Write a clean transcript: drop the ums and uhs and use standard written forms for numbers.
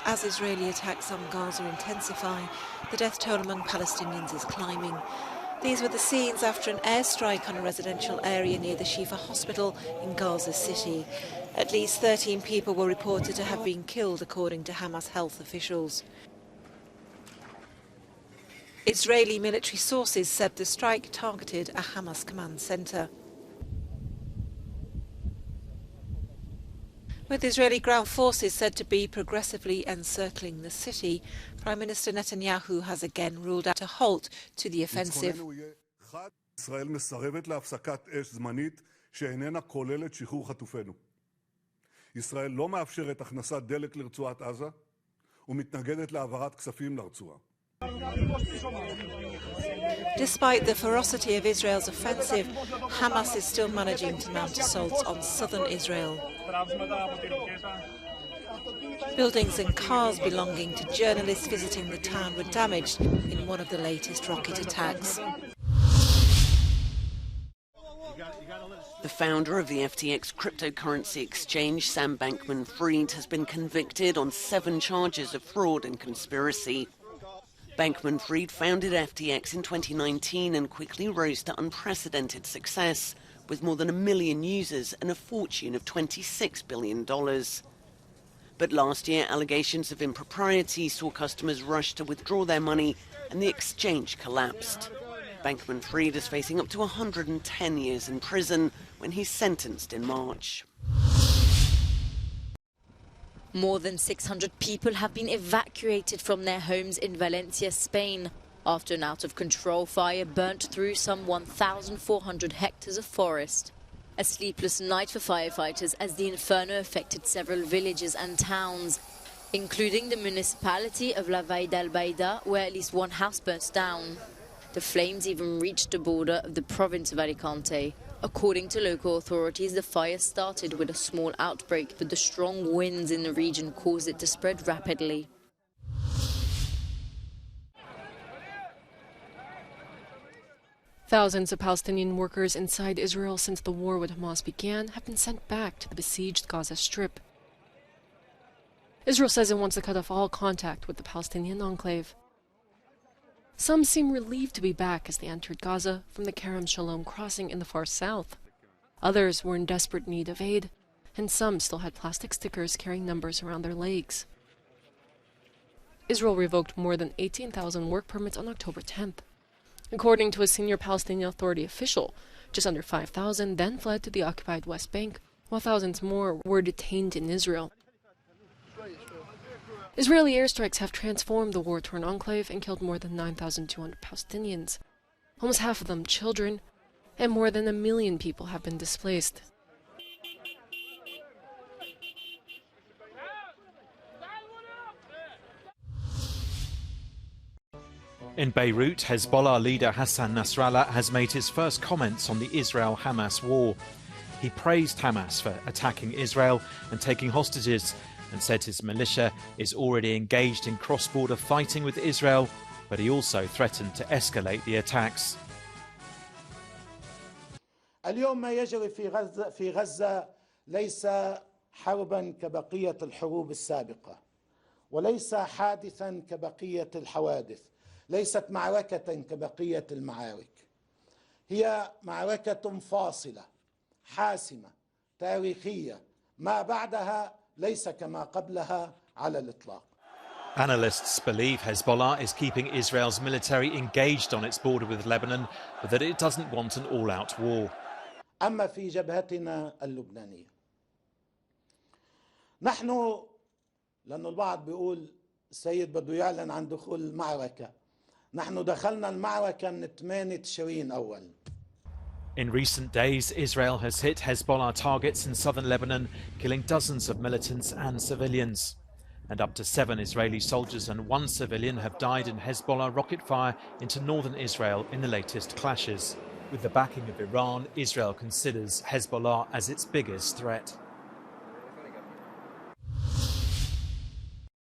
As Israeli attacks on Gaza intensify, the death toll among Palestinians is climbing. These were the scenes after an airstrike on a residential area near the Shifa hospital in Gaza City. At least 13 people were reported to have been killed, according to Hamas health officials. Israeli military sources said the strike targeted a Hamas command centre. With Israeli ground forces said to be progressively encircling the city, Prime Minister Netanyahu has again ruled out a halt to the offensive. ישראל מסרבת להפסקת אש זמנית שאיננה כוללת שחרור חטופינו. ישראל לא מאפשרת הכנסת דלק לרצועת עזה ומתנגדת להעברת כספים לרצועה. Despite the ferocity of Israel's offensive, Hamas is still managing to mount assaults on southern Israel. Buildings and cars belonging to journalists visiting the town were damaged in one of the latest rocket attacks. The founder of the FTX cryptocurrency exchange, Sam Bankman-Fried, has been convicted on 7 charges of fraud and conspiracy. Bankman-Fried founded FTX in 2019 and quickly rose to unprecedented success, with more than 1 million users and a fortune of $26 billion. But last year, allegations of impropriety saw customers rush to withdraw their money and the exchange collapsed. Bankman-Fried is facing up to 110 years in prison when he's sentenced in March. More than 600 people have been evacuated from their homes in Valencia, Spain, after an out-of-control fire burnt through some 1,400 hectares of forest. A sleepless night for firefighters as the inferno affected several villages and towns, including the municipality of La Vall d'Albaida, where at least one house burnt down. The flames even reached the border of the province of Alicante. According to local authorities, the fire started with a small outbreak, but the strong winds in the region caused it to spread rapidly. Thousands of Palestinian workers inside Israel since the war with Hamas began have been sent back to the besieged Gaza Strip. Israel says it wants to cut off all contact with the Palestinian enclave. Some seem relieved to be back as they entered Gaza from the Kerem Shalom crossing in the far south. Others were in desperate need of aid, and some still had plastic stickers carrying numbers around their legs. Israel revoked more than 18,000 work permits on October 10th. According to a senior Palestinian Authority official, just under 5,000 then fled to the occupied West Bank, while thousands more were detained in Israel. Israeli airstrikes have transformed the war-torn enclave and killed more than 9,200 Palestinians, almost half of them children, and more than 1 million people have been displaced. In Beirut, Hezbollah leader Hassan Nasrallah has made his first comments on the Israel-Hamas war. He praised Hamas for attacking Israel and taking hostages, and said his militia is already engaged in cross-border fighting with Israel, but he also threatened to escalate the attacks. اليوم ما يجري في غزة ليس حربا كبقية الحروب السابقة وليس حادثا كبقية الحوادث، ليست معركة كبقية المعارك، هي معركة فاصلة حاسمة تاريخية، ما بعدها ليس كما قبلها على الإطلاق. Analysts believe Hezbollah is keeping Israel's military engaged on its border with Lebanon, but that it doesn't want an all-out war. أما في جبهتنا اللبنانية نحن لأن البعض بيقول السيد بده يعلن عن دخول المعركة، نحن دخلنا المعركة من 8 تشرين أول. In recent days, Israel has hit Hezbollah targets in southern Lebanon, killing dozens of militants and civilians. And up to 7 Israeli soldiers and 1 civilian have died in Hezbollah rocket fire into northern Israel in the latest clashes. With the backing of Iran, Israel considers Hezbollah as its biggest threat.